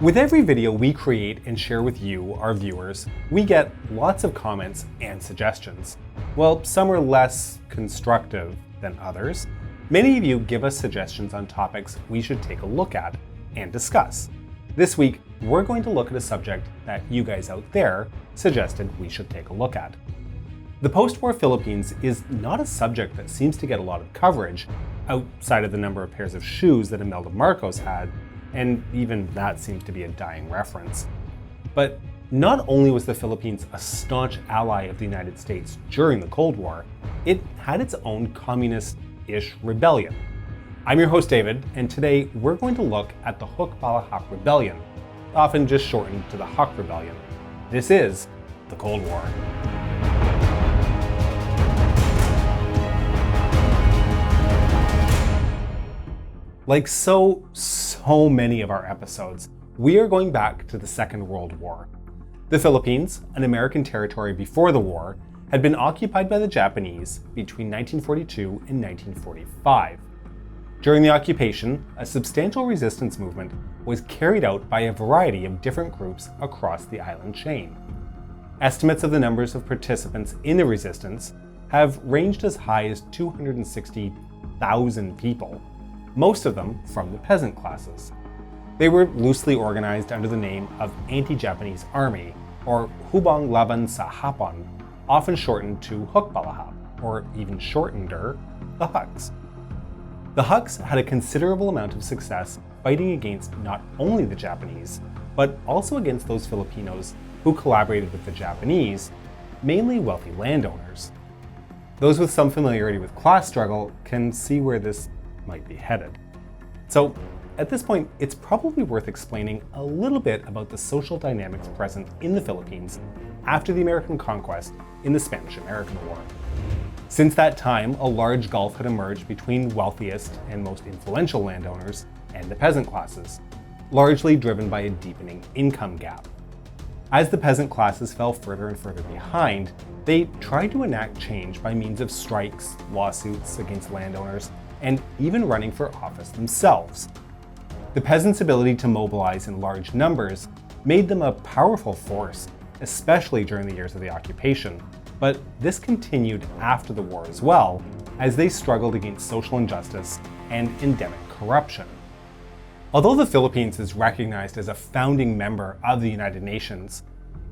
With every video we create and share with you, our viewers, we get lots of comments and suggestions. While some are less constructive than others, many of you give us suggestions on topics we should take a look at and discuss. This week, we're going to look at a subject that you guys out there suggested we should take a look at. The post-war Philippines is not a subject that seems to get a lot of coverage outside of the number of pairs of shoes that Imelda Marcos had, and even that seems to be a dying reference. But not only was the Philippines a staunch ally of the United States during the Cold War, it had its own communist-ish rebellion. I'm your host David, and today we're going to look at the Hukbalahap rebellion, often just shortened to the Huk Rebellion. This is the Cold War. Like so many of our episodes, we are going back to the Second World War. The Philippines, an American territory before the war, had been occupied by the Japanese between 1942 and 1945. During the occupation, a substantial resistance movement was carried out by a variety of different groups across the island chain. Estimates of the numbers of participants in the resistance have ranged as high as 260,000 people, most of them from the peasant classes. They were loosely organized under the name of Anti-Japanese Army, or Hubang Laban sa Hapon, often shortened to Hukbalahap, or even shorteneder, the Huks. The Huks had a considerable amount of success fighting against not only the Japanese, but also against those Filipinos who collaborated with the Japanese, mainly wealthy landowners. Those with some familiarity with class struggle can see where this might be headed. So, at this point, it's probably worth explaining a little bit about the social dynamics present in the Philippines after the American conquest in the Spanish-American War. Since that time, a large gulf had emerged between wealthiest and most influential landowners and the peasant classes, largely driven by a deepening income gap. As the peasant classes fell further and further behind, they tried to enact change by means of strikes, lawsuits against landowners, and even running for office themselves. The peasants' ability to mobilize in large numbers made them a powerful force, especially during the years of the occupation, but this continued after the war as well, as they struggled against social injustice and endemic corruption. Although the Philippines is recognized as a founding member of the United Nations,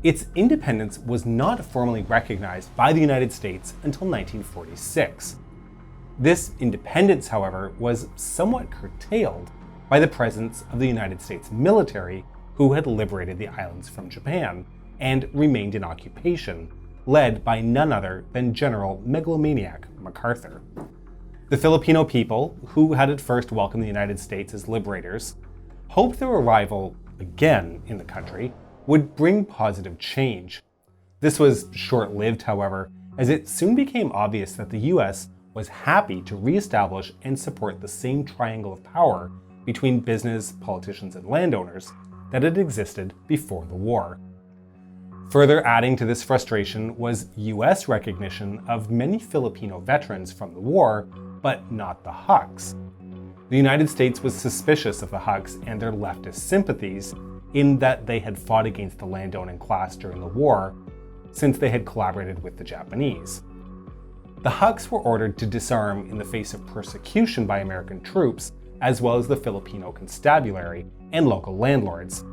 its independence was not formally recognized by the United States until 1946. This independence, however, was somewhat curtailed by the presence of the United States military, who had liberated the islands from Japan and remained in occupation, led by none other than General Megalomaniac MacArthur. The Filipino people, who had at first welcomed the United States as liberators, hoped their arrival again in the country would bring positive change. This was short-lived, however, as it soon became obvious that the US was happy to reestablish and support the same triangle of power between business, politicians, and landowners that had existed before the war. Further adding to this frustration was US recognition of many Filipino veterans from the war, but not the Huks. The United States was suspicious of the Huks and their leftist sympathies, in that they had fought against the landowning class during the war, since they had collaborated with the Japanese. The Huks were ordered to disarm in the face of persecution by American troops, as well as the Filipino constabulary and local landlords.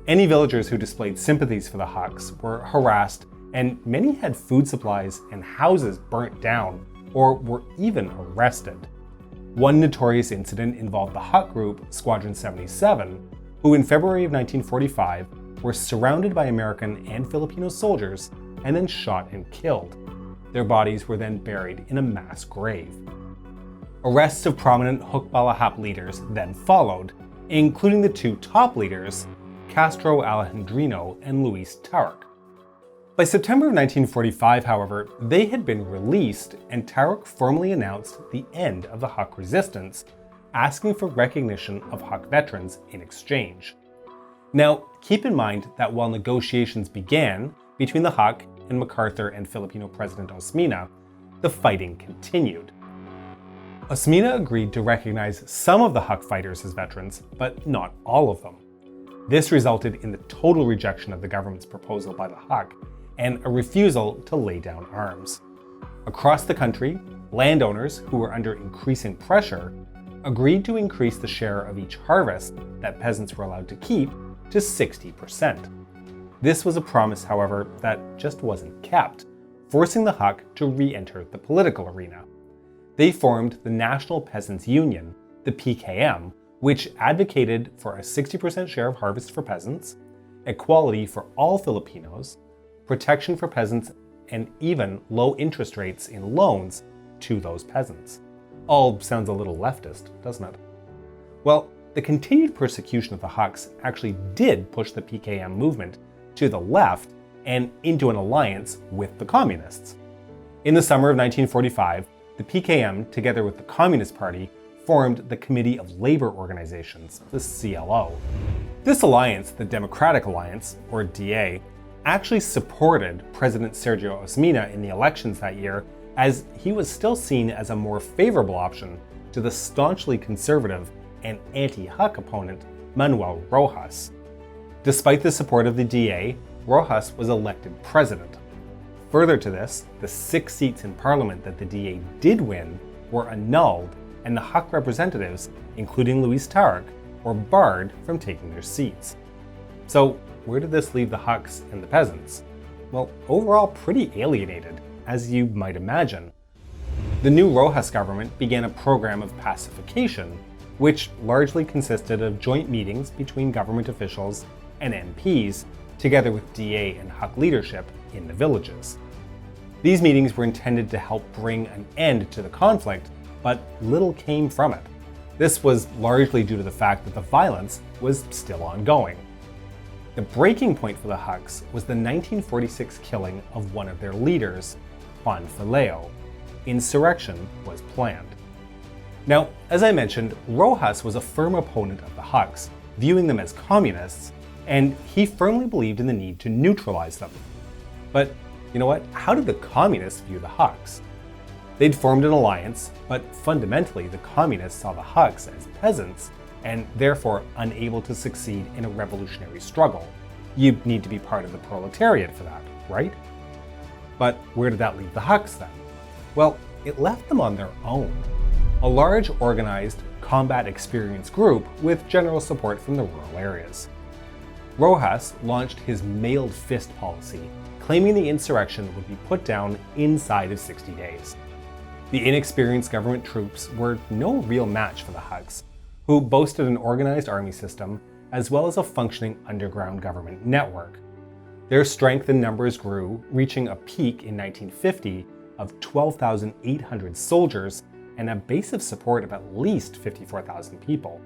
Any villagers who displayed sympathies for the Huks were harassed, and many had food supplies and houses burnt down, or were even arrested. One notorious incident involved the Huk group, Squadron 77, who in February of 1945 were surrounded by American and Filipino soldiers and then shot and killed. Their bodies were then buried in a mass grave. Arrests of prominent Hukbalahap leaders then followed, including the two top leaders, Castro Alejandrino and Luis Taruc. By September of 1945, however, they had been released, and Taruc formally announced the end of the Huk resistance, asking for recognition of Huk veterans in exchange. Now, keep in mind that while negotiations began between the Huk and MacArthur and Filipino President Osmeña, the fighting continued. Osmeña agreed to recognize some of the Huk fighters as veterans, but not all of them. This resulted in the total rejection of the government's proposal by the Huk and a refusal to lay down arms. Across the country, landowners who were under increasing pressure agreed to increase the share of each harvest that peasants were allowed to keep to 60%. This was a promise, however, that just wasn't kept, forcing the Huk to re-enter the political arena. They formed the National Peasants' Union, the PKM, which advocated for a 60% share of harvest for peasants, equality for all Filipinos, protection for peasants, and even low interest rates in loans to those peasants. All sounds a little leftist, doesn't it? Well, the continued persecution of the Huks actually did push the PKM movement to the left and into an alliance with the communists. In the summer of 1945, the PKM, together with the Communist Party, formed the Committee of Labor Organizations, the CLO. This alliance, the Democratic Alliance, or DA, actually supported President Sergio Osmina in the elections that year, as he was still seen as a more favorable option to the staunchly conservative and anti-Huk opponent Manuel Rojas. Despite the support of the DA, Rojas was elected president. Further to this, the 6 seats in parliament that the DA did win were annulled, and the Huk representatives, including Luis Taruc, were barred from taking their seats. So where did this leave the Huks and the peasants? Well, overall pretty alienated, as you might imagine. The new Rojas government began a program of pacification, which largely consisted of joint meetings between government officials and MPs, together with DA and Huk leadership in the villages. These meetings were intended to help bring an end to the conflict, but little came from it. This was largely due to the fact that the violence was still ongoing. The breaking point for the Huks was the 1946 killing of one of their leaders, Juan Fileo. Insurrection was planned. Now, as I mentioned, Rojas was a firm opponent of the Huks, viewing them as communists, and he firmly believed in the need to neutralize them. But you know what? How did the communists view the Huks? They'd formed an alliance, but fundamentally the communists saw the Huks as peasants and therefore unable to succeed in a revolutionary struggle. You need to be part of the proletariat for that, right? But where did that leave the Huks then? Well, it left them on their own. A large, organized, combat-experienced group with general support from the rural areas. Rojas launched his mailed fist policy, claiming the insurrection would be put down inside of 60 days. The inexperienced government troops were no real match for the Huks, who boasted an organized army system as well as a functioning underground government network. Their strength and numbers grew, reaching a peak in 1950 of 12,800 soldiers and a base of support of at least 54,000 people.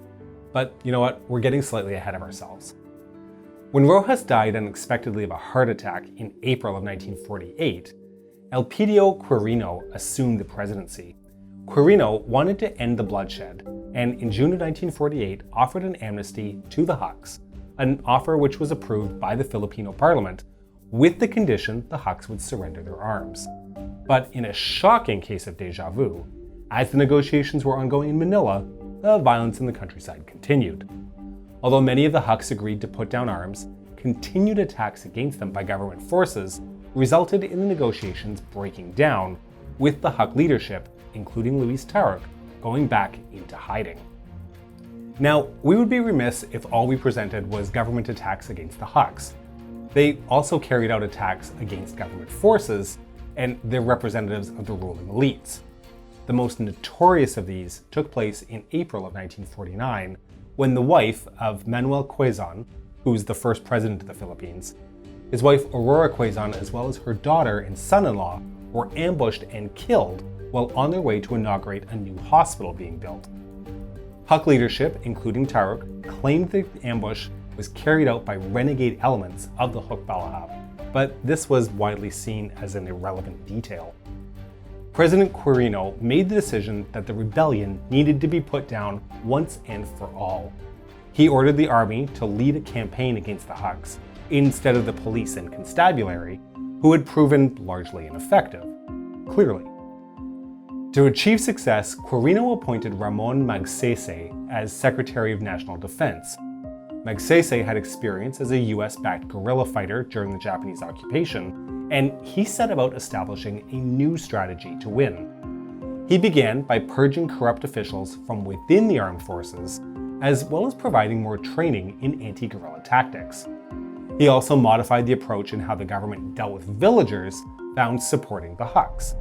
But you know what? We're getting slightly ahead of ourselves. When Rojas died unexpectedly of a heart attack in April of 1948, Elpidio Quirino assumed the presidency. Quirino wanted to end the bloodshed, and in June of 1948 offered an amnesty to the Huks, an offer which was approved by the Filipino parliament, with the condition the Huks would surrender their arms. But in a shocking case of déjà vu, as the negotiations were ongoing in Manila, the violence in the countryside continued. Although many of the Huks agreed to put down arms, continued attacks against them by government forces resulted in the negotiations breaking down, with the Huk leadership, including Luis Taruc, going back into hiding. Now, we would be remiss if all we presented was government attacks against the Huks. They also carried out attacks against government forces and their representatives of the ruling elites. The most notorious of these took place in April of 1949, when the wife of Manuel Quezon, who was the first president of the Philippines, his wife Aurora Quezon, as well as her daughter and son-in-law, were ambushed and killed while on their way to inaugurate a new hospital being built. Huk leadership, including Taruc, claimed the ambush was carried out by renegade elements of the Hukbalahap, but this was widely seen as an irrelevant detail. President Quirino made the decision that the rebellion needed to be put down once and for all. He ordered the army to lead a campaign against the Huks, instead of the police and constabulary, who had proven largely ineffective, clearly. To achieve success, Quirino appointed Ramon Magsaysay as Secretary of National Defense. Magsaysay had experience as a US-backed guerrilla fighter during the Japanese occupation, and he set about establishing a new strategy to win. He began by purging corrupt officials from within the armed forces, as well as providing more training in anti-guerrilla tactics. He also modified the approach in how the government dealt with villagers found supporting the Huks.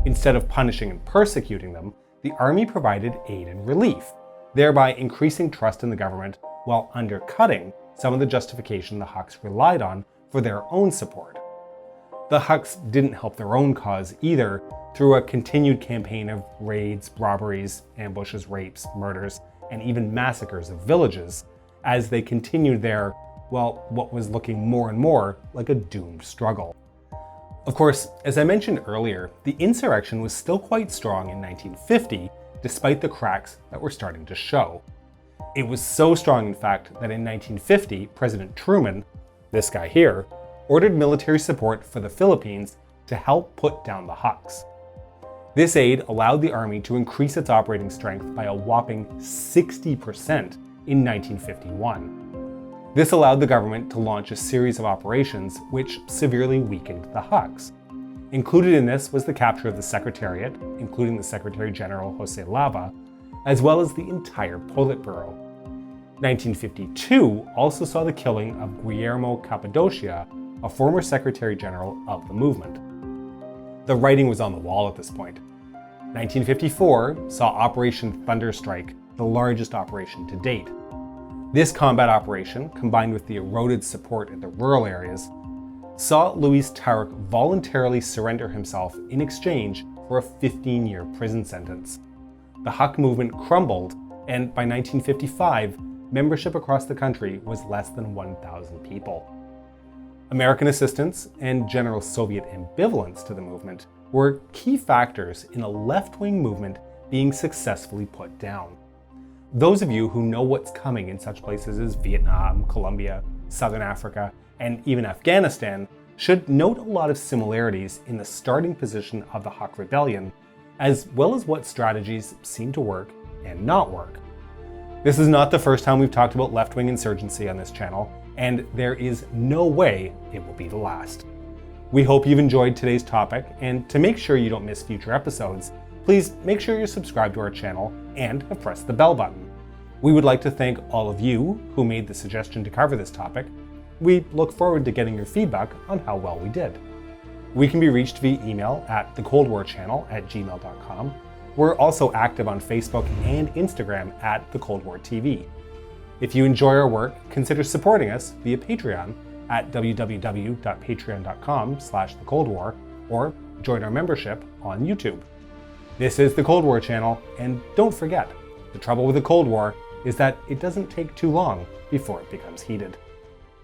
Instead of punishing and persecuting them, the army provided aid and relief, thereby increasing trust in the government while undercutting some of the justification the Huks relied on for their own support. The Huks didn't help their own cause either through a continued campaign of raids, robberies, ambushes, rapes, murders, and even massacres of villages as they continued their, well, what was looking more and more like a doomed struggle. Of course, as I mentioned earlier, the insurrection was still quite strong in 1950, despite the cracks that were starting to show. It was so strong, in fact, that in 1950, President Truman, this guy here, ordered military support for the Philippines to help put down the Huks. This aid allowed the army to increase its operating strength by a whopping 60% in 1951. This allowed the government to launch a series of operations which severely weakened the Huks. Included in this was the capture of the Secretariat, including the Secretary General Jose Lava, as well as the entire Politburo. 1952 also saw the killing of Guillermo Cappadocia, a former Secretary General of the movement. The writing was on the wall at this point. 1954 saw Operation Thunderstrike, the largest operation to date. This combat operation, combined with the eroded support in the rural areas, saw Luis Taruc voluntarily surrender himself in exchange for a 15-year prison sentence. The Huk movement crumbled, and by 1955, membership across the country was less than 1,000 people. American assistance and general Soviet ambivalence to the movement were key factors in a left-wing movement being successfully put down. Those of you who know what's coming in such places as Vietnam, Colombia, Southern Africa, and even Afghanistan should note a lot of similarities in the starting position of the Huk Rebellion, as well as what strategies seem to work and not work. This is not the first time we've talked about left-wing insurgency on this channel, and there is no way it will be the last. We hope you've enjoyed today's topic, and to make sure you don't miss future episodes, please make sure you're subscribed to our channel and have pressed the bell button. We would like to thank all of you who made the suggestion to cover this topic. We look forward to getting your feedback on how well we did. We can be reached via email at thecoldwarchannel@gmail.com. We're also active on Facebook and Instagram at The Cold War TV. If you enjoy our work, consider supporting us via Patreon at www.patreon.com/thecoldwar or join our membership on YouTube. This is The Cold War Channel, and don't forget, the trouble with the Cold War is that it doesn't take too long before it becomes heated.